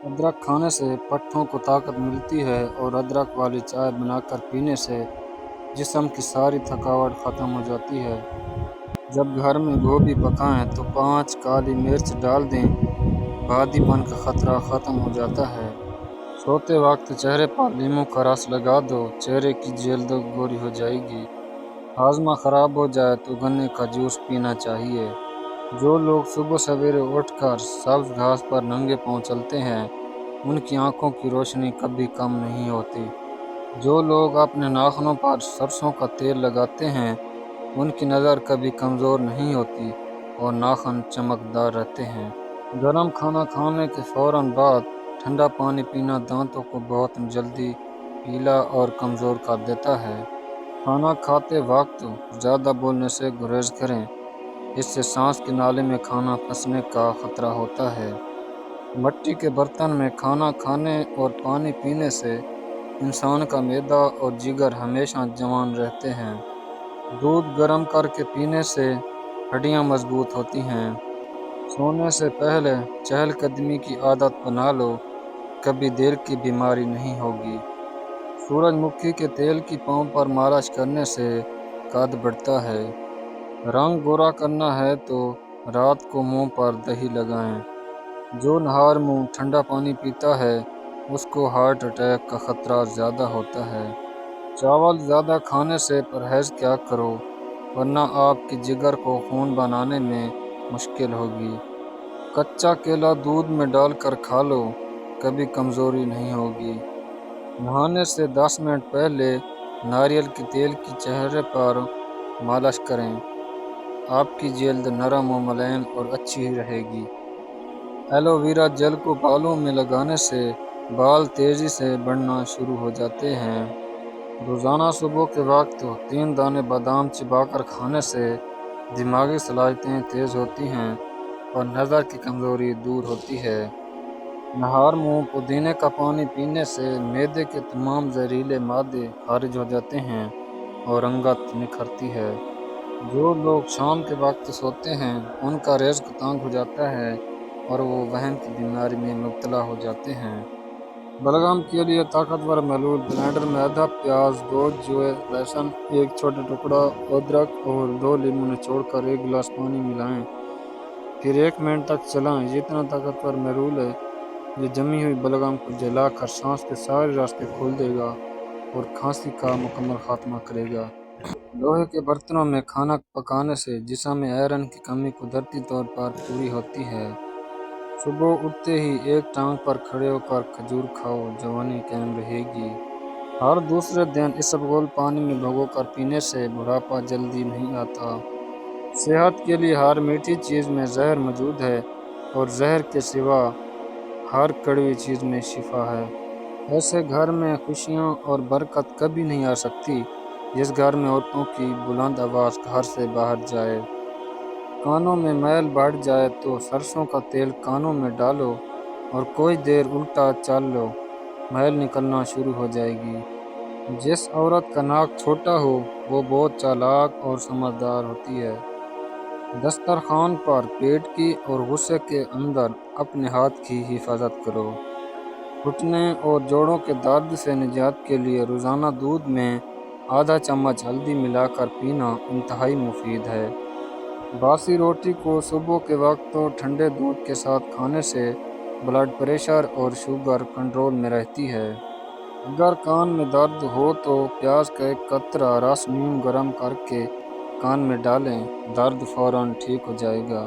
ادرک کھانے سے پٹھوں کو طاقت ملتی ہے اور ادرک والی چائے بنا کر پینے سے جسم کی ساری تھکاوٹ ختم ہو جاتی ہے۔ جب گھر میں گوبھی پکائیں تو 5 کالی مرچ ڈال دیں، بادی پن کا خطرہ ختم ہو جاتا ہے۔ سوتے وقت چہرے پر لیموں کا رس لگا دو، چہرے کی جلد گوری ہو جائے گی۔ ہاضمہ خراب ہو جائے تو گنے کا جوس پینا چاہیے۔ جو لوگ صبح سویرے اٹھ کر سبز گھاس پر ننگے پاؤں چلتے ہیں، ان کی آنکھوں کی روشنی کبھی کم نہیں ہوتی۔ جو لوگ اپنے ناخنوں پر سرسوں کا تیل لگاتے ہیں، ان کی نظر کبھی کمزور نہیں ہوتی اور ناخن چمکدار رہتے ہیں۔ گرم کھانا کھانے کے فوراً بعد ٹھنڈا پانی پینا دانتوں کو بہت جلدی پیلا اور کمزور کر دیتا ہے۔ کھانا کھاتے وقت زیادہ بولنے سے گریز کریں، اس سے سانس کی نالی میں کھانا پھنسنے کا خطرہ ہوتا ہے۔ مٹی کے برتن میں کھانا کھانے اور پانی پینے سے انسان کا معدہ اور جگر ہمیشہ جوان رہتے ہیں۔ دودھ گرم کر کے پینے سے ہڈیاں مضبوط ہوتی ہیں۔ سونے سے پہلے چہل قدمی کی عادت بنا لو، کبھی دل کی بیماری نہیں ہوگی۔ سورج مکھی کے تیل کی پاؤں پر مالش کرنے سے قد بڑھتا ہے۔ رنگ گورا کرنا ہے تو رات کو منہ پر دہی لگائیں۔ جو نہار منہ ٹھنڈا پانی پیتا ہے، اس کو ہارٹ اٹیک کا خطرہ زیادہ ہوتا ہے۔ چاول زیادہ کھانے سے پرہیز کیا کرو، ورنہ آپ کے جگر کو خون بنانے میں مشکل ہوگی۔ کچا کیلا دودھ میں ڈال کر کھا لو، کبھی کمزوری نہیں ہوگی۔ نہانے سے 10 منٹ پہلے ناریل کے تیل کی چہرے پر مالش کریں، آپ کی جلد نرم و ملائم اور اچھی رہے گی۔ ایلو ویرا جیل کو بالوں میں لگانے سے بال تیزی سے بڑھنا شروع ہو جاتے ہیں۔ روزانہ صبح کے وقت 3 دانے بادام چبا کر کھانے سے دماغی صلاحیتیں تیز ہوتی ہیں اور نظر کی کمزوری دور ہوتی ہے۔ نہار منہ پودینے کا پانی پینے سے معدے کے تمام زہریلے مادے خارج ہو جاتے ہیں اور رنگت نکھرتی ہے۔ جو لوگ شام کے وقت سوتے ہیں، ان کا رزق تنگ ہو جاتا ہے اور وہ وہم کی بیماری میں مبتلا ہو جاتے ہیں۔ بلغم کے لیے طاقتور محلول: بلینڈر میں آدھا پیاز، 2 جوئے لہسن، 1 چھوٹا ٹکڑا ادرک اور 2 لیموں نچوڑ کر 1 گلاس پانی ملائیں، پھر 1 منٹ تک چلائیں۔ یہ اتنا طاقتور محلول ہے، یہ جمی ہوئی بلغم کو جلا کر سانس کے سارے راستے کھول دے گا اور کھانسی کا مکمل خاتمہ کرے گا۔ لوہے کے برتنوں میں کھانا پکانے سے جسم میں آئرن کی کمی قدرتی طور پر پوری ہوتی ہے۔ صبح اٹھتے ہی 1 ٹانگ پر کھڑے ہو کر کھجور کھاؤ، جوانی قائم رہے گی۔ ہر دوسرے دن اسبگول پانی میں بھگو کر پینے سے بڑھاپا جلدی نہیں آتا۔ صحت کے لیے ہر میٹھی چیز میں زہر موجود ہے اور زہر کے سوا ہر کڑوی چیز میں شفا ہے۔ ایسے گھر میں خوشیاں اور برکت کبھی نہیں آ سکتی جس گھر میں عورتوں کی بلند آواز گھر سے باہر جائے۔ کانوں میں میل بڑھ جائے تو سرسوں کا تیل کانوں میں ڈالو اور کوئی دیر الٹا چل لو، میل نکلنا شروع ہو جائے گی۔ جس عورت کا ناک چھوٹا ہو، وہ بہت چالاک اور سمجھدار ہوتی ہے۔ دسترخوان پر پیٹ کی اور غصے کے اندر اپنے ہاتھ کی حفاظت کرو۔ گھٹنے اور جوڑوں کے درد سے نجات کے لیے روزانہ دودھ میں آدھا چمچ ہلدی ملا کر پینا انتہائی مفید ہے۔ باسی روٹی کو صبح کے وقت ٹھنڈے دودھ کے ساتھ کھانے سے بلڈ پریشر اور شوگر کنٹرول میں رہتی ہے۔ اگر کان میں درد ہو تو پیاز کا 1 قطرہ رس نیم گرم کر کے کان میں ڈالیں، درد فوراً ٹھیک ہو جائے گا۔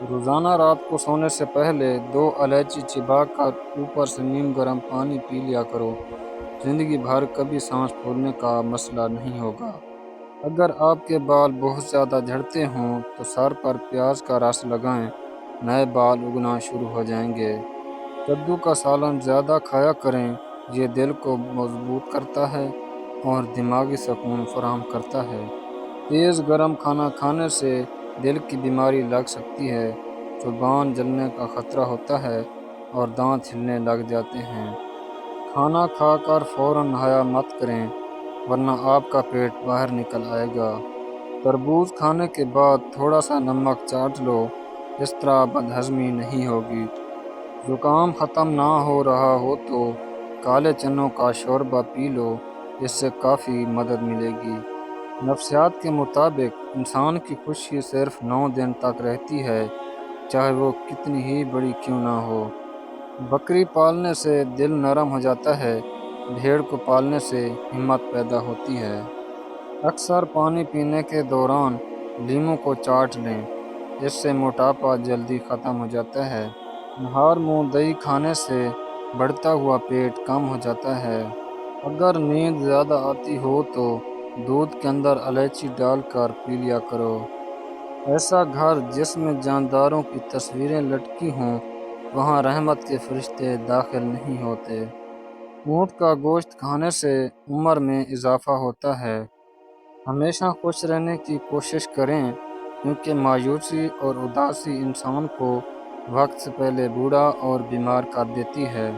روزانہ رات کو سونے سے پہلے 2 الائچی چبا کر اوپر سے نیم گرم پانی پی لیا کرو، زندگی بھر کبھی سانس پھولنے کا مسئلہ نہیں ہوگا۔ اگر آپ کے بال بہت زیادہ جھڑتے ہوں تو سر پر پیاز کا رس لگائیں، نئے بال اگنا شروع ہو جائیں گے۔ کدو کا سالن زیادہ کھایا کریں، یہ دل کو مضبوط کرتا ہے اور دماغی سکون فراہم کرتا ہے۔ تیز گرم کھانا کھانے سے دل کی بیماری لگ سکتی ہے، زبان جلنے کا خطرہ ہوتا ہے اور دانت ہلنے لگ جاتے ہیں۔ کھانا کھا کر فوراً نہایا مت کریں، ورنہ آپ کا پیٹ باہر نکل آئے گا۔ تربوز کھانے کے بعد تھوڑا سا نمک چاٹ لو، اس طرح بد ہضمی نہیں ہوگی۔ زکام ختم نہ ہو رہا ہو تو کالے چنوں کا شوربہ پی لو، اس سے کافی مدد ملے گی۔ نفسیات کے مطابق انسان کی خوشی صرف 9 دن تک رہتی ہے، چاہے وہ کتنی ہی بڑی کیوں نہ ہو۔ بکری پالنے سے دل نرم ہو جاتا ہے، بھیڑ کو پالنے سے ہمت پیدا ہوتی ہے۔ اکثر پانی پینے کے دوران لیموں کو چاٹ لیں، اس سے موٹاپا جلدی ختم ہو جاتا ہے۔ نہار منہ دہی کھانے سے بڑھتا ہوا پیٹ کم ہو جاتا ہے۔ اگر نیند زیادہ آتی ہو تو دودھ کے اندر الائچی ڈال کر پی لیا کرو۔ ایسا گھر جس میں جانداروں کی تصویریں لٹکی ہوں، وہاں رحمت کے فرشتے داخل نہیں ہوتے۔ اونٹ کا گوشت کھانے سے عمر میں اضافہ ہوتا ہے۔ ہمیشہ خوش رہنے کی کوشش کریں، کیونکہ مایوسی اور اداسی انسان کو وقت سے پہلے بوڑھا اور بیمار کر دیتی ہے۔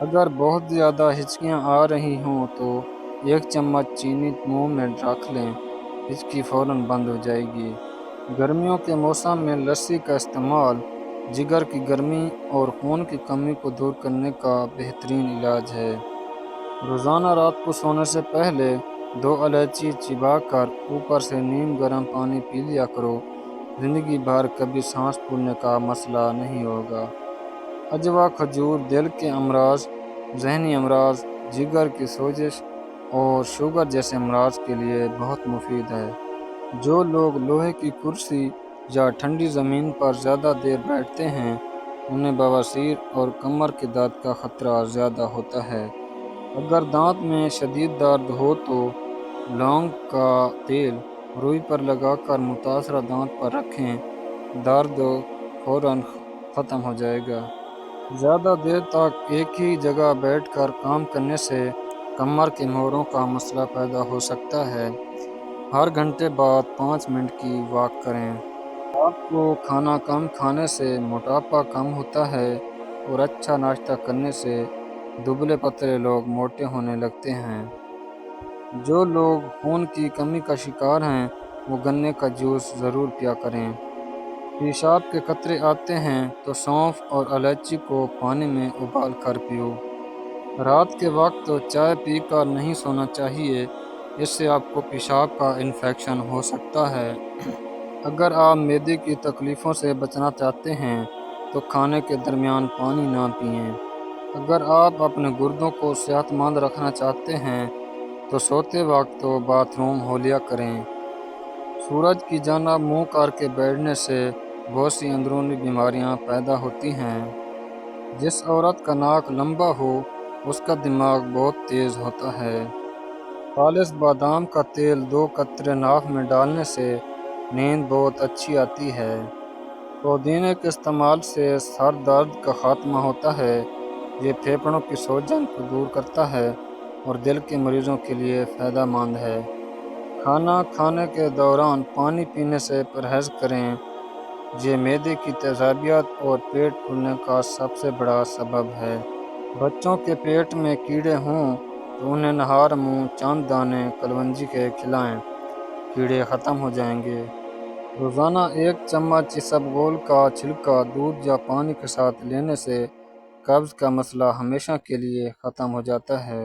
اگر بہت زیادہ ہچکیاں آ رہی ہوں تو 1 چمچ چینی منہ میں رکھ لیں، ہچکی فوراً بند ہو جائے گی۔ گرمیوں کے موسم میں لسی کا استعمال جگر کی گرمی اور خون کی کمی کو دور کرنے کا بہترین علاج ہے۔ روزانہ رات کو سونے سے پہلے 2 الائچی چبا کر اوپر سے نیم گرم پانی پی لیا کرو، زندگی بھر کبھی سانس پھولنے کا مسئلہ نہیں ہوگا۔ عجوا کھجور دل کے امراض، ذہنی امراض، جگر کی سوزش اور شوگر جیسے امراض کے لیے بہت مفید ہے۔ جو لوگ لوہے کی کرسی یا ٹھنڈی زمین پر زیادہ دیر بیٹھتے ہیں، انہیں بواسیر اور کمر کے درد کا خطرہ زیادہ ہوتا ہے۔ اگر دانت میں شدید درد ہو تو لونگ کا تیل روئی پر لگا کر متاثرہ دانت پر رکھیں، درد فوراً ختم ہو جائے گا۔ زیادہ دیر تک ایک ہی جگہ بیٹھ کر کام کرنے سے کمر کے موڑوں کا مسئلہ پیدا ہو سکتا ہے۔ ہر گھنٹے بعد 5 منٹ کی واک کریں۔ رات کو کھانا کم کھانے سے موٹاپا کم ہوتا ہے اور اچھا ناشتہ کرنے سے دبلے پتلے لوگ موٹے ہونے لگتے ہیں۔ جو لوگ خون کی کمی کا شکار ہیں، وہ گنے کا جوس ضرور پیا کریں۔ پیشاب کے قطرے آتے ہیں تو سونف اور الائچی کو پانی میں ابال کر پیو۔ رات کے وقت چائے پی کر نہیں سونا چاہیے، اس سے آپ کو پیشاب کا انفیکشن ہو سکتا ہے۔ اگر آپ معدے کی تکلیفوں سے بچنا چاہتے ہیں تو کھانے کے درمیان پانی نہ پئیں۔ اگر آپ اپنے گردوں کو صحت مند رکھنا چاہتے ہیں تو سوتے وقت باتھ روم ہو لیا کریں۔ سورج کی جانب منہ کر کے بیٹھنے سے بہت سی اندرونی بیماریاں پیدا ہوتی ہیں۔ جس عورت کا ناک لمبا ہو، اس کا دماغ بہت تیز ہوتا ہے۔ خالص بادام کا تیل 2 قطرے ناک میں ڈالنے سے نیند بہت اچھی آتی ہے۔ پودینے کے استعمال سے سر درد کا خاتمہ ہوتا ہے۔ یہ پھیپھڑوں کی سوجن کو دور کرتا ہے اور دل کے مریضوں کے لیے فائدہ مند ہے۔ کھانا کھانے کے دوران پانی پینے سے پرہیز کریں، یہ معدے کی تیزابیت اور پیٹ پھولنے کا سب سے بڑا سبب ہے۔ بچوں کے پیٹ میں کیڑے ہوں تو انہیں نہار منہ چند دانے کلونجی کے کھلائیں، کیڑے ختم ہو جائیں گے۔ روزانہ 1 چمچ اسبگول کا چھلکا دودھ یا پانی کے ساتھ لینے سے قبض کا مسئلہ ہمیشہ کے لیے ختم ہو جاتا ہے۔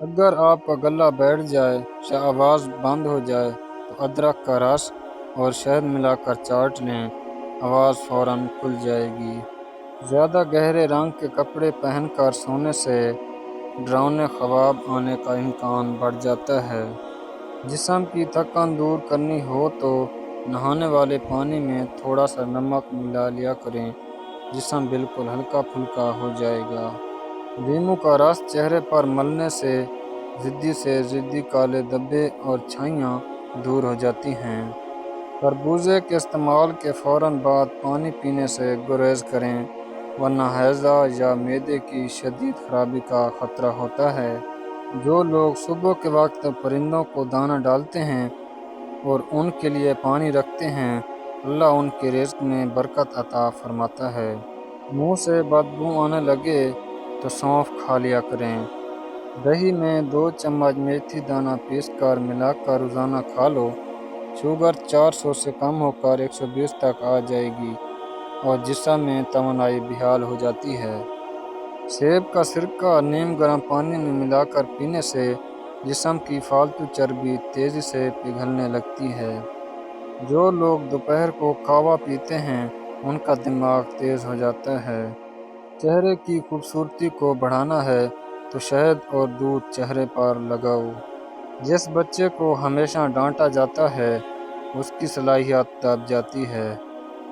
اگر آپ کا گلا بیٹھ جائے یا آواز بند ہو جائے تو ادرک کا رس اور شہد ملا کر چاٹ لیں، آواز فوراً کھل جائے گی۔ زیادہ گہرے رنگ کے کپڑے پہن کر سونے سے ڈراؤنے خواب آنے کا امکان بڑھ جاتا ہے۔ جسم کی تھکن دور کرنی ہو تو نہانے والے پانی میں تھوڑا سا نمک ملا لیا کریں، جسم بالکل ہلکا پھلکا ہو جائے گا۔ لیموں کا رس چہرے پر ملنے سے ضدی کالے دھبے اور چھائیاں دور ہو جاتی ہیں۔ خربوزے کے استعمال کے فوراً بعد پانی پینے سے گریز کریں، ورنہ ہیضہ یا معدے کی شدید خرابی کا خطرہ ہوتا ہے۔ جو لوگ صبح کے وقت پرندوں کو دانہ ڈالتے ہیں اور ان کے لیے پانی رکھتے ہیں، اللہ ان کے رزق میں برکت عطا فرماتا ہے۔ منہ سے بدبو آنے لگے تو سونف کھا لیا کریں۔ دہی میں 2 چمچ میتھی دانہ پیس کر ملا کر روزانہ کھا لو، شوگر 400 سے کم ہو کر 120 تک آ جائے گی۔ اور جسم میں توانائی بحال ہو جاتی ہے۔ سیب کا سرکہ نیم گرم پانی میں ملا کر پینے سے جسم کی فالتو چربی تیزی سے پگھلنے لگتی ہے۔ جو لوگ دوپہر کو قہوہ پیتے ہیں ان کا دماغ تیز ہو جاتا ہے۔ چہرے کی خوبصورتی کو بڑھانا ہے تو شہد اور دودھ چہرے پر لگاؤ۔ جس بچے کو ہمیشہ ڈانٹا جاتا ہے اس کی صلاحیت دب جاتی ہے۔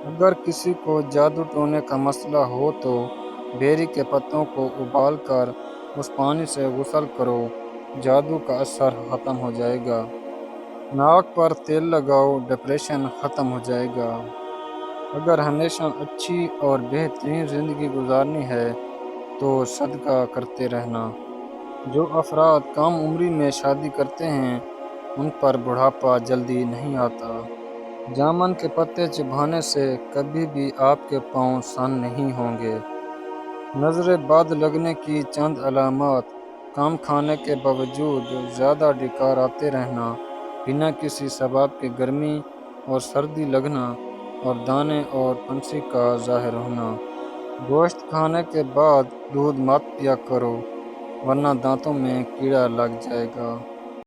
اگر کسی کو جادو ٹونے کا مسئلہ ہو تو بیری کے پتوں کو ابال کر اس پانی سے غسل کرو، جادو کا اثر ختم ہو جائے گا۔ ناک پر تیل لگاؤ، ڈپریشن ختم ہو جائے گا۔ اگر ہمیشہ اچھی اور بہترین زندگی گزارنی ہے تو صدقہ کرتے رہنا۔ جو افراد کم عمری میں شادی کرتے ہیں ان پر بڑھاپا جلدی نہیں آتا۔ جامن کے پتے چبانے سے کبھی بھی آپ کے پاؤں سن نہیں ہوں گے۔ نظر بد لگنے کی چند علامات: کم کھانے کے باوجود زیادہ ڈکار آتے رہنا، بنا کسی سبب کے گرمی اور سردی لگنا اور دانے اور پنسی کا ظاہر ہونا۔ گوشت کھانے کے بعد دودھ مت پیا کرو ورنہ دانتوں میں کیڑا لگ جائے گا۔